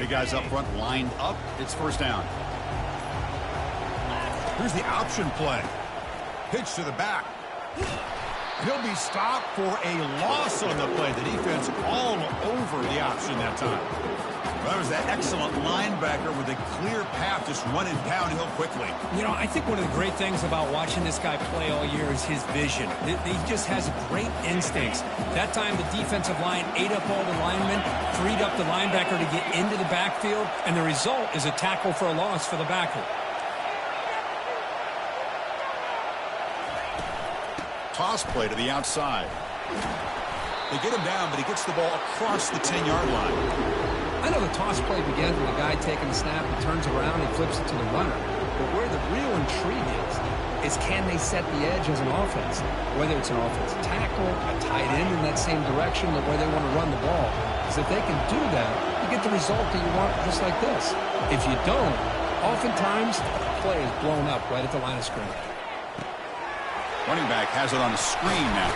Big guys up front lined up. It's first down. Here's the option play. Pitch to the back. He'll be stopped for a loss on the play. The defense all over the option that time. Well, that was that excellent linebacker with a clear path, just running downhill quickly. You know, I think one of the great things about watching this guy play all year is his vision. He just has great instincts. That time, the defensive line ate up all the linemen, freed up the linebacker to get into the backfield, and the result is a tackle for a loss for the backer. Toss play to the outside. They get him down, but he gets the ball across the 10-yard line. I know the toss play begins with a guy taking the snap, he turns around, he flips it to the runner. But where the real intrigue is can they set the edge as an offense? Whether it's an offensive tackle, a tight end in that same direction, where they want to run the ball. Because if they can do that, you get the result that you want just like this. If you don't, oftentimes the play is blown up right at the line of scrimmage. Running back has it on a screen now.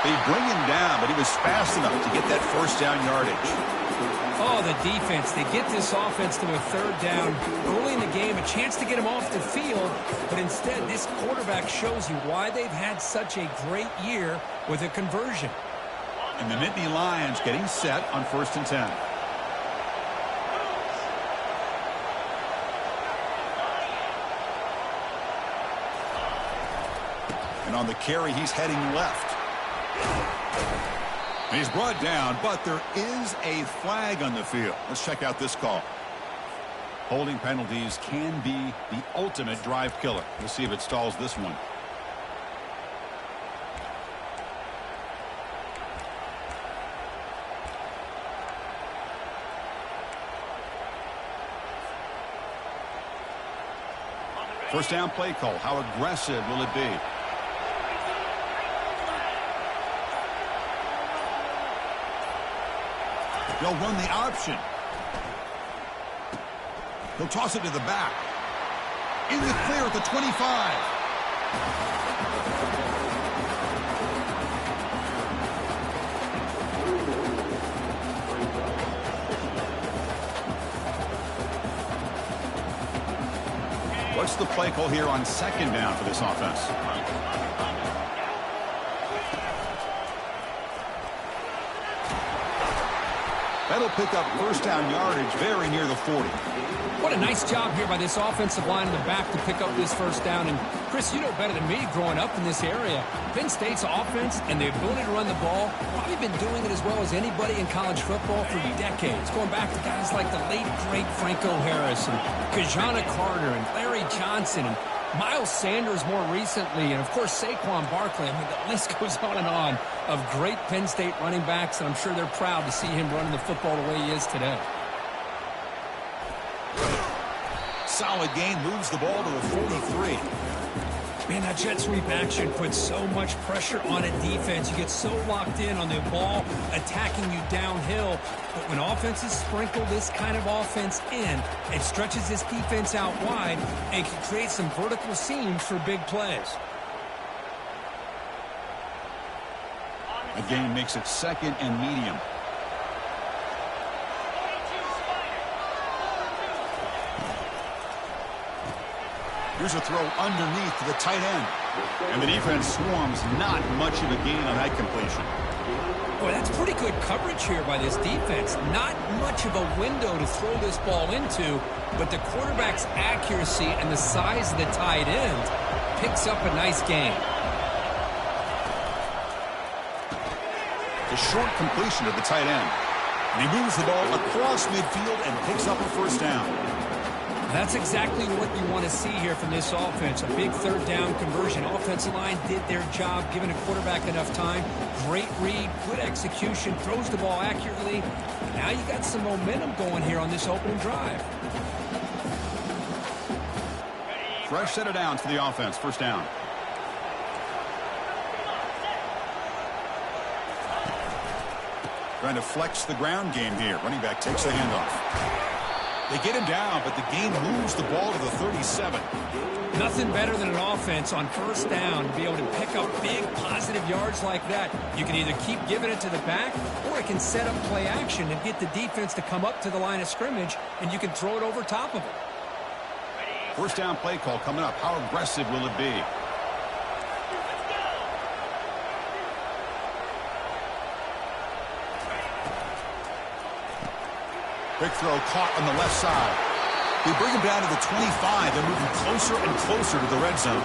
They bring him down, but he was fast enough to get that first down yardage. Oh, the defense. They get this offense to a third down early in the game, a chance to get him off the field, but instead this quarterback shows you why they've had such a great year with a conversion. And the Nittany Lions getting set on 1st and 10. And on the carry, he's heading left. And he's brought down, but there is a flag on the field. Let's check out this call. Holding penalties can be the ultimate drive killer. We'll see if it stalls this one. First down play call. How aggressive will it be? They'll run the option. He'll toss it to the back. In the clear at the 25. What's the play call here on 2nd down for this offense? That'll pick up first down yardage very near the 40. What a nice job here by this offensive line in the back to pick up this first down. And, Chris, you know better than me growing up in this area. Penn State's offense and the ability to run the ball, probably been doing it as well as anybody in college football for decades. Going back to guys like the late, great Franco Harris and Kajana Carter and Larry Johnson and Miles Sanders more recently, and, of course, Saquon Barkley. I mean, the list goes on of great Penn State running backs, and I'm sure they're proud to see him running the football the way he is today. Solid gain, moves the ball to the 43. Man, that jet sweep action puts so much pressure on a defense. You get so locked in on the ball attacking you downhill. But when offenses sprinkle this kind of offense in, it stretches this defense out wide and can create some vertical seams for big plays. Again, makes it 2nd and medium. Here's a throw underneath to the tight end. And the defense swarms, not much of a gain on that completion. Boy, that's pretty good coverage here by this defense. Not much of a window to throw this ball into, but the quarterback's accuracy and the size of the tight end picks up a nice gain. A short completion to the tight end. And he moves the ball across midfield and picks up a first down. That's exactly what you want to see here from this offense. A big third down conversion. Offensive line did their job, giving a quarterback enough time. Great read, good execution, throws the ball accurately. And now you got some momentum going here on this opening drive. Fresh set of downs for the offense. First down. Trying to flex the ground game here. Running back takes the handoff. They get him down, but the gain moves the ball to the 37. Nothing better than an offense on first down to be able to pick up big positive yards like that. You can either keep giving it to the back, or it can set up play action and get the defense to come up to the line of scrimmage, and you can throw it over top of it. First down play call coming up. How aggressive will it be? Big throw caught on the left side. They bring him down to the 25. They're moving closer and closer to the red zone.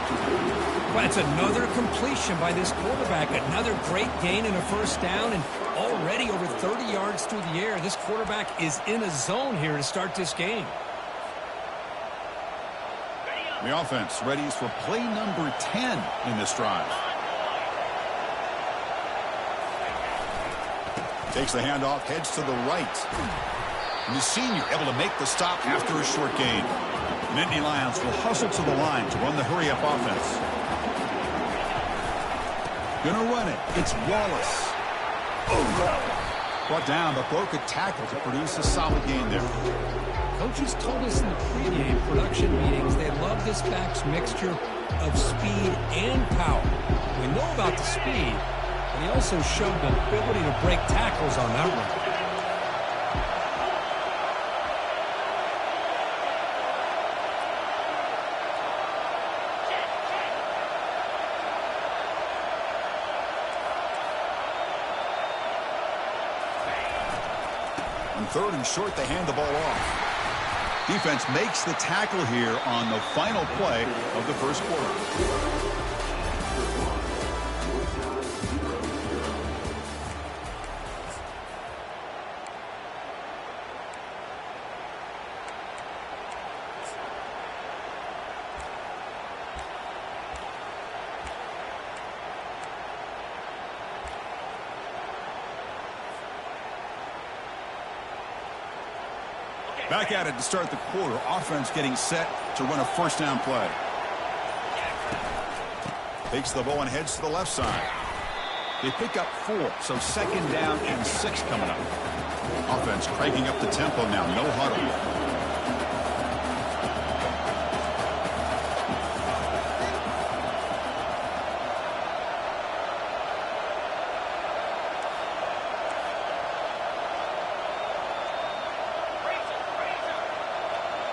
Well, it's another completion by this quarterback. Another great gain in a first down, and already over 30 yards through the air. This quarterback is in a zone here to start this game. The offense ready for play number 10 in this drive. Takes the handoff, heads to the right. And the senior able to make the stop after a short gain. Nittany Lions will hustle to the line to run the hurry-up offense. Gonna run it. It's Wallace. Brought down, but broke a tackle to produce a solid gain there. Coaches told us in the pregame production meetings they love this back's mixture of speed and power. We know about the speed, but he also showed the ability to break tackles on that one. On third and short, they hand the ball off. Defense makes the tackle here on the final play of the first quarter. Back at it to start the quarter. Offense getting set to run a first down play. Takes the ball and heads to the left side. They pick up 4, so second down and 6 coming up. Offense cranking up the tempo now. No huddle.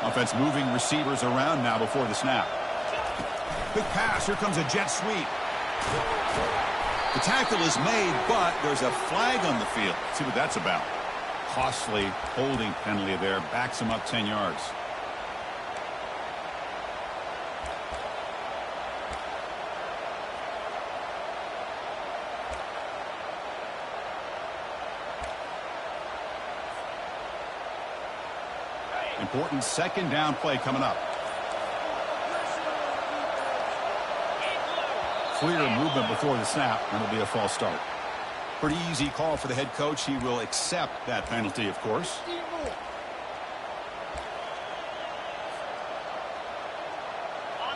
Offense moving receivers around now before the snap. Big pass. Here comes a jet sweep. The tackle is made, but there's a flag on the field. Let's see what that's about. Costly holding penalty there. Backs him up 10 yards. Important second down play coming up. Clear movement before the snap, and it'll be a false start. Pretty easy call for the head coach. He will accept that penalty, of course.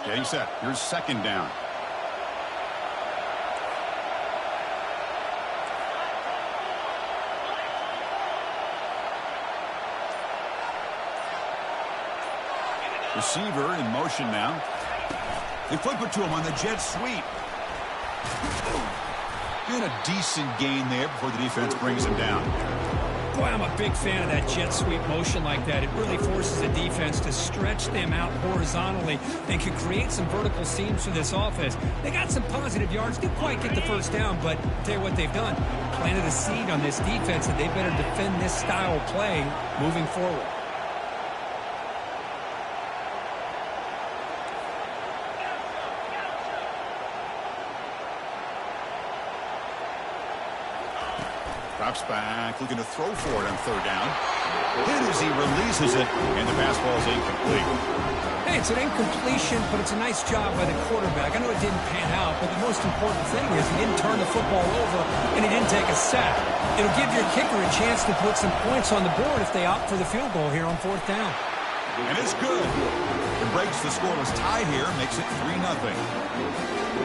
Getting set. Here's second down. Receiver in motion now. They flip it to him on the jet sweep. And a decent gain there before the defense brings him down. Boy, I'm a big fan of that jet sweep motion like that. It really forces the defense to stretch them out horizontally and can create some vertical seams for this offense. They got some positive yards. Didn't quite get the first down, but I'll tell you what they've done. Planted a seed on this defense that they better defend this style of play moving forward. Drops back, looking to throw for it on third down. Hit as he releases it, and the pass ball is incomplete. Hey, it's an incompletion, but it's a nice job by the quarterback. I know it didn't pan out, but the most important thing is he didn't turn the football over, and he didn't take a sack. It'll give your kicker a chance to put some points on the board if they opt for the field goal here on fourth down. And it's good. It breaks the scoreless tie here, makes it 3-0.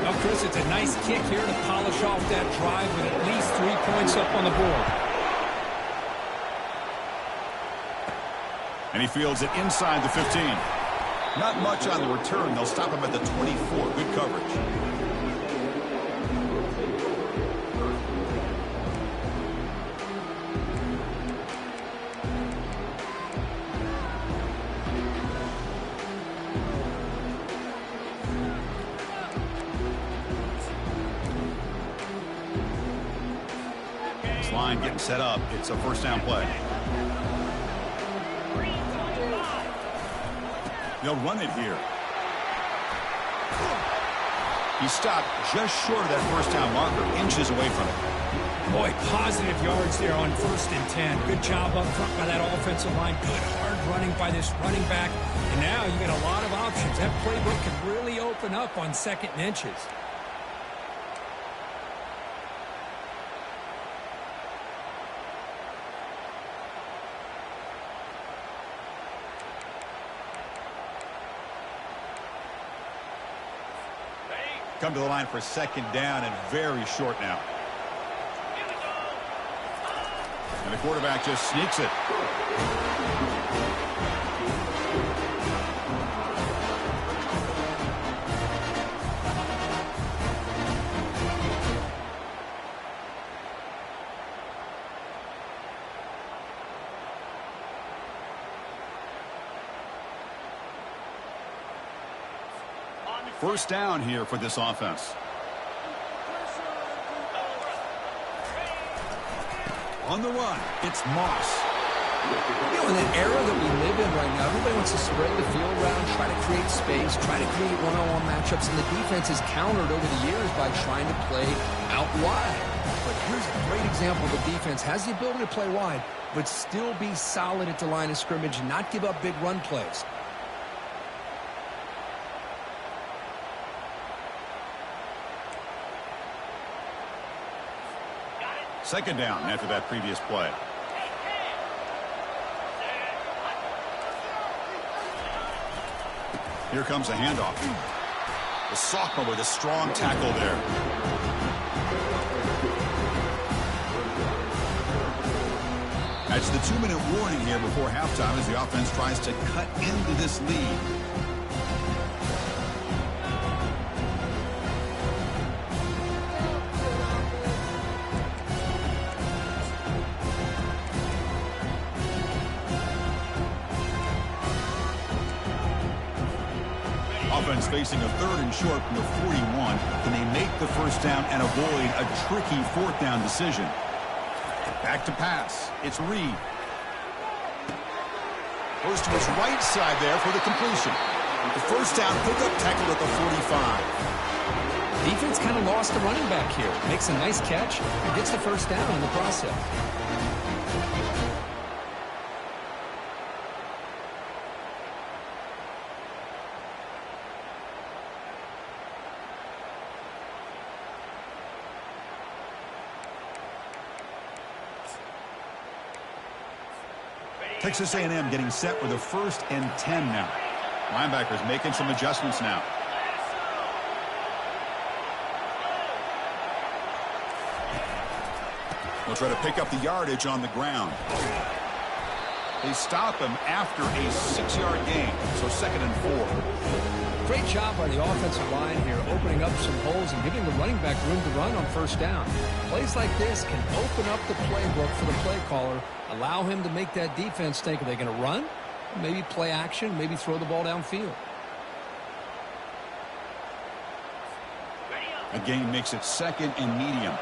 Well, Chris, it's a nice kick here to polish off that drive with at least 3 points up on the board. And he fields it inside the 15. Not much on the return. They'll stop him at the 24. Good coverage. This line getting set up. It's a first down play. They'll run it here. He stopped just short of that first down marker, inches away from it. Boy, positive yards there on 1st and 10. Good job up front by that offensive line. Good hard running by this running back. And now you get a lot of options. That playbook can really open up on 2nd and inches. Come to the line for 2nd down and very short now. And the quarterback just sneaks it. First down here for this offense. On the run, it's Moss. You know, in an era that we live in right now, everybody wants to spread the field around, try to create space, try to create one-on-one matchups, and the defense is countered over the years by trying to play out wide. But here's a great example. The defense has the ability to play wide, but still be solid at the line of scrimmage and not give up big run plays. Second down after that previous play. Here comes a handoff. The sophomore with a strong tackle there. That's the 2-minute warning here before halftime as the offense tries to cut into this lead. Offense facing a 3rd and short from the 41. Can they make the first down and avoid a tricky 4th down decision? Back to pass. It's Reed. Goes to his right side there for the completion. The first down pickup tackled at the 45. Defense kind of lost the running back here. Makes a nice catch and gets the first down in the process. Texas A&M getting set for the 1st and 10 now. Linebackers making some adjustments now. They'll try to pick up the yardage on the ground. They stop him after a 6-yard gain, so 2nd and 4. Great job by the offensive line here, opening up some holes and giving the running back room to run on first down. Plays like this can open up the playbook for the play caller, allow him to make that defense think, are they going to run? Maybe play action, maybe throw the ball downfield. A gain makes it 2nd and medium.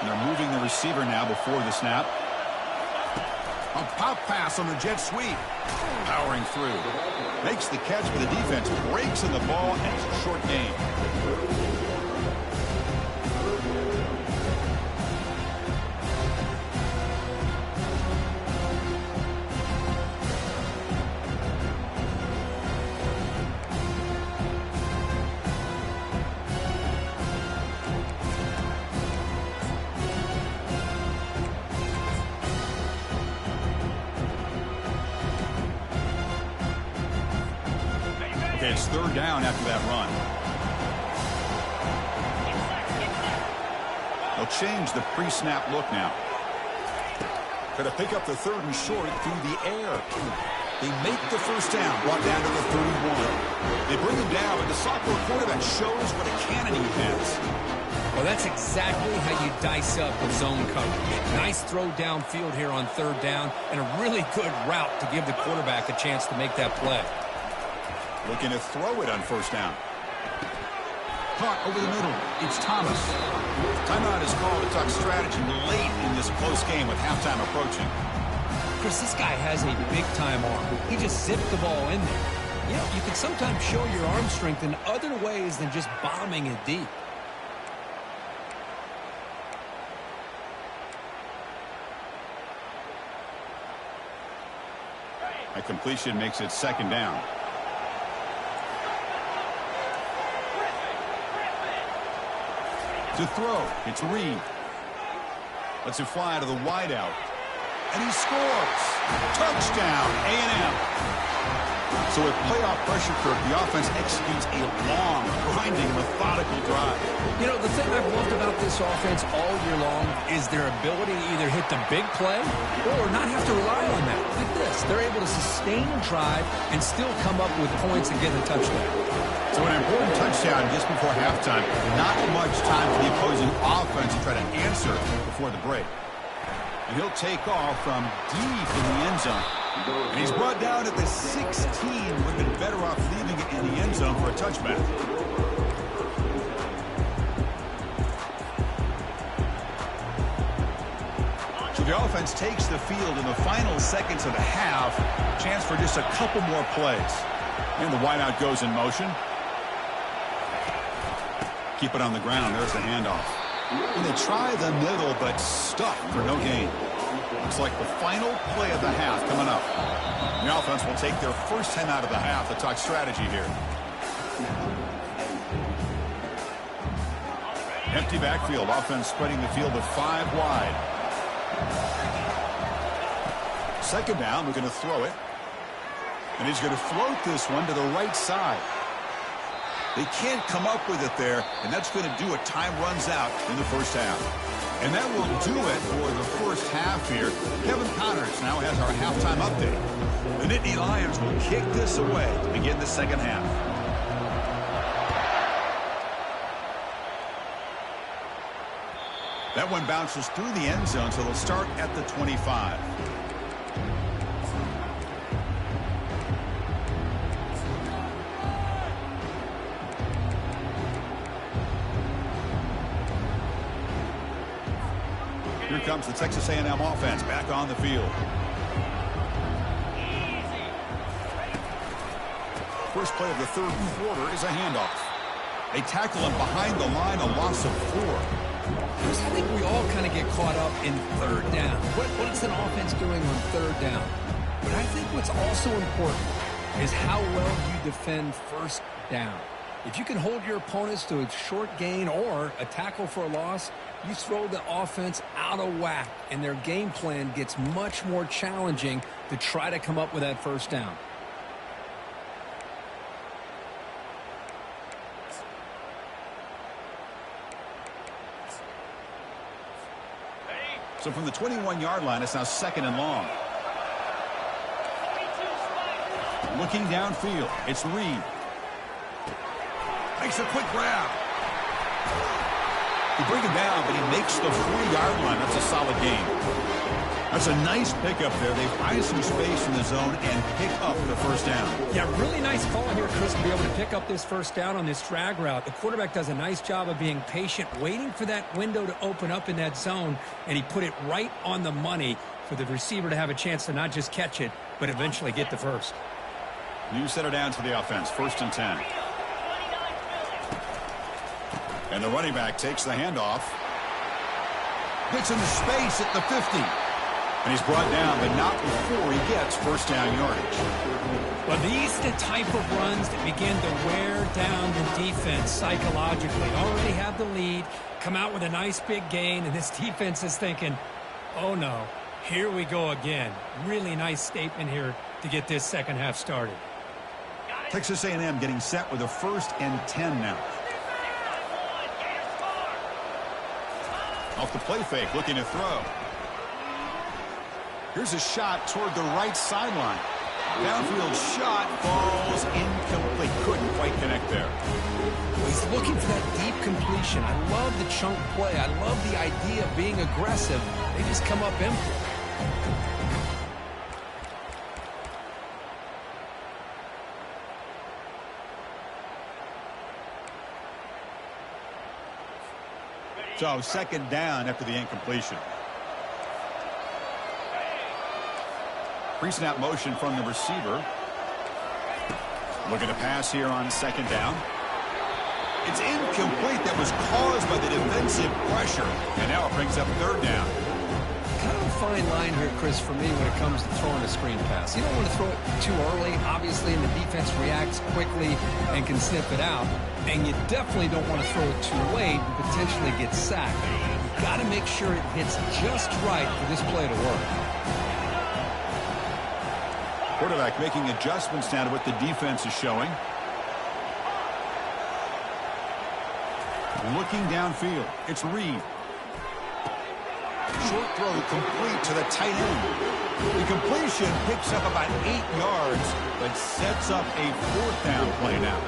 And they're moving the receiver now before the snap. A pop pass on the jet sweep. Powering through. Makes the catch, but the defense breaks in the ball, and it's a short gain. Okay, it's 3rd down after that run. They'll change the pre-snap look now. Going to pick up the 3rd and short through the air. They make the first down, brought down to the 31. They bring him down, but the sophomore quarterback shows what a cannon he has. Well, that's exactly how you dice up the zone coverage. Nice throw downfield here on 3rd down, and a really good route to give the quarterback a chance to make that play. Looking to throw it on 1st down. Caught over the middle. It's Thomas. Timeout is called to talk strategy late in this close game with halftime approaching. Chris, this guy has a big-time arm. He just zipped the ball in there. You know, you can sometimes show your arm strength in other ways than just bombing it deep. A completion makes it 2nd down. To throw, it's Reed. Lets it fly to the wideout. And he scores. Touchdown, A&M. So with playoff pressure, Kirk, the offense executes a long, grinding, methodical drive. You know, the thing I've loved about this offense all year long is their ability to either hit the big play or not have to rely on that. Like this, they're able to sustain a drive and still come up with points and get a touchdown. So an important touchdown just before halftime. Not much time for the opposing offense to try to answer before the break. And he'll take off from deep in the end zone. And he's brought down at the 16. Would have been better off leaving it in the end zone for a touchback. So the offense takes the field in the final seconds of the half. Chance for just a couple more plays. And the wideout goes in motion. Keep it on the ground. There's the handoff. And they try the middle, but stuck for no gain. Looks like the final play of the half coming up. The offense will take their first 10 out of the half to talk strategy here. Empty backfield. Offense spreading the field to 5 wide. 2nd down. We're going to throw it. And he's going to float this one to the right side. They can't come up with it there, and that's going to do it. Time runs out in the first half. And that will do it for the first half here. Kevin Connors now has our halftime update. The Nittany Lions will kick this away to begin the second half. That one bounces through the end zone, so they'll start at the 25. Here comes the Texas A&M offense back on the field. First play of the 3rd quarter is a handoff. They tackle him behind the line, a loss of 4. Chris, I think we all kind of get caught up in 3rd down. What is an offense doing on 3rd down? But I think what's also important is how well you defend 1st down. If you can hold your opponents to a short gain or a tackle for a loss, you throw the offense out of whack, and their game plan gets much more challenging to try to come up with that 1st down. So from the 21-yard line, it's now 2nd and long. Looking downfield, it's Reed. Makes a quick grab. They bring him down, but he makes the 40-yard line. That's a solid gain. That's a nice pickup there. They find some space in the zone and pick up the 1st down. Yeah, really nice call here, Chris, to be able to pick up this 1st down on this drag route. The quarterback does a nice job of being patient, waiting for that window to open up in that zone, and he put it right on the money for the receiver to have a chance to not just catch it, but eventually get the 1st. New center down to the offense, 1st and 10. And the running back takes the handoff. Gets into space at the 50. And he's brought down, but not before he gets 1st down yardage. Well, these are the type of runs that begin to wear down the defense psychologically. Already have the lead, come out with a nice big gain, and this defense is thinking, oh no, here we go again. Really nice statement here to get this second half started. Texas A&M getting set with a 1st and 10 now. Off the play fake, looking to throw. Here's a shot toward the right sideline. Downfield shot falls incomplete. Couldn't quite connect there. He's looking for that deep completion. I love the chunk play. I love the idea of being aggressive. They just come up empty. So second down after the incompletion. Pre-snap motion from the receiver. Looking to pass here on second down. It's incomplete. That was caused by the defensive pressure. And now it brings up third down. Kind of a fine line here, Chris, for me when it comes to throwing a screen pass. You don't want to throw it too early, obviously, and the defense reacts quickly and can sniff it out. And you definitely don't want to throw it too late and potentially get sacked. You've got to make sure it hits just right for this play to work. Quarterback making adjustments now to what the defense is showing. Looking downfield. It's Reed. Short throw complete to the tight end. The completion picks up about 8 yards, but sets up a fourth down play now.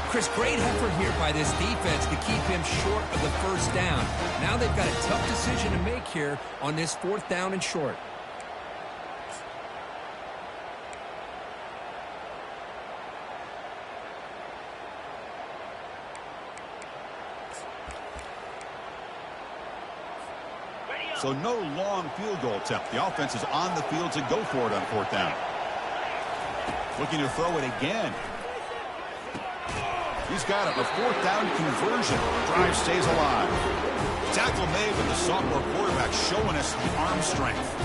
Chris, great effort here by this defense to keep him short of the first down. Now they've got a tough decision to make here on this fourth down and short. So no long field goal attempt. The offense is on the field to go for it on fourth down. Looking to throw it again. He's got it. A fourth down conversion. Drive stays alive. Tackle made with the sophomore quarterback showing us the arm strength.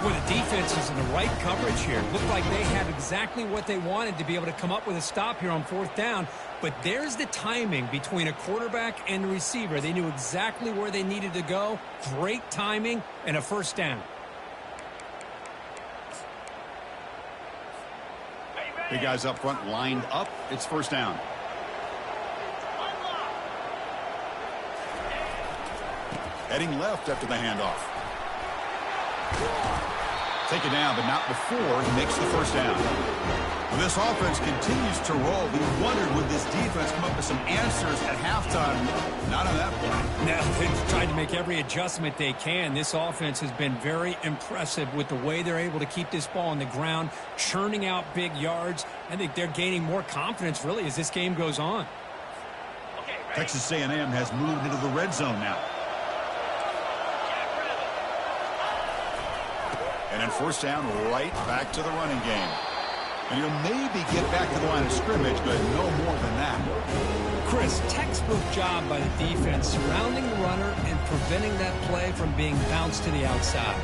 Well, the defense is in the right coverage here. Looked like they had exactly what they wanted to be able to come up with a stop here on fourth down. But there's the timing between a quarterback and the receiver. They knew exactly where they needed to go. Great timing and a first down. Big guys up front lined up. It's first down. Heading left after the handoff. Take it down, but not before he makes the first down. When this offense continues to roll, we wondered would this defense come up with some answers at halftime. Not on that play. Now they've tried to make every adjustment they can. This offense has been very impressive with the way they're able to keep this ball on the ground, churning out big yards. I think they're gaining more confidence, really, as this game goes on. Texas A&M has moved into the red zone now. And then first down, right back to the running game. And he'll maybe get back to the line of scrimmage, but no more than that. Chris, textbook job by the defense surrounding the runner and preventing that play from being bounced to the outside.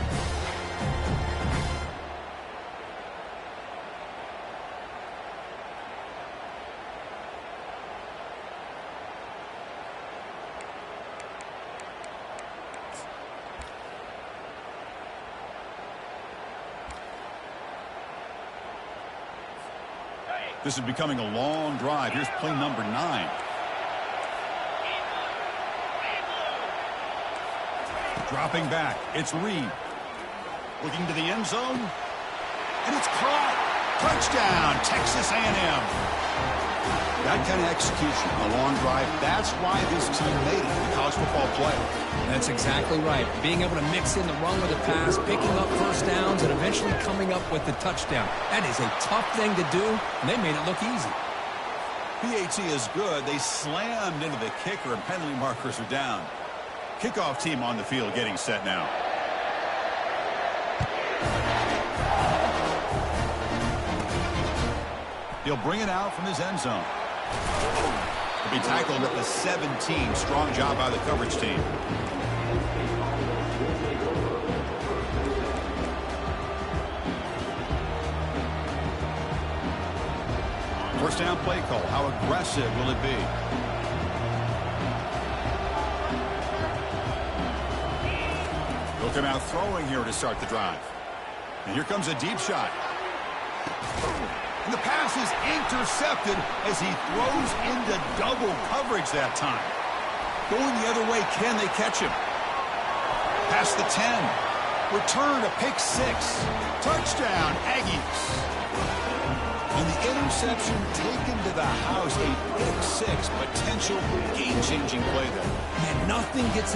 This is becoming a long drive. Here's play number 9. Dropping back. It's Reed. Looking to the end zone. And it's caught. Touchdown, Texas A&M. That kind of execution, a long drive, that's why this team made it in the college football play. That's exactly right. Being able to mix in the run with the pass, picking up first downs, and eventually coming up with the touchdown. That is a tough thing to do, and they made it look easy. PAT is good. They slammed into the kicker, and penalty markers are down. Kickoff team on the field getting set now. He'll bring it out from his end zone. He'll be tackled at the 17. Strong job by the coverage team. First down play call. How aggressive will it be? He'll come out throwing here to start the drive. And here comes a deep shot. And the pass is intercepted as he throws into double coverage that time. Going the other way, can they catch him? Past the 10. Return a pick six. Touchdown, Aggies. And the interception taken to the house. A pick six, potential game-changing play there. Man, nothing gets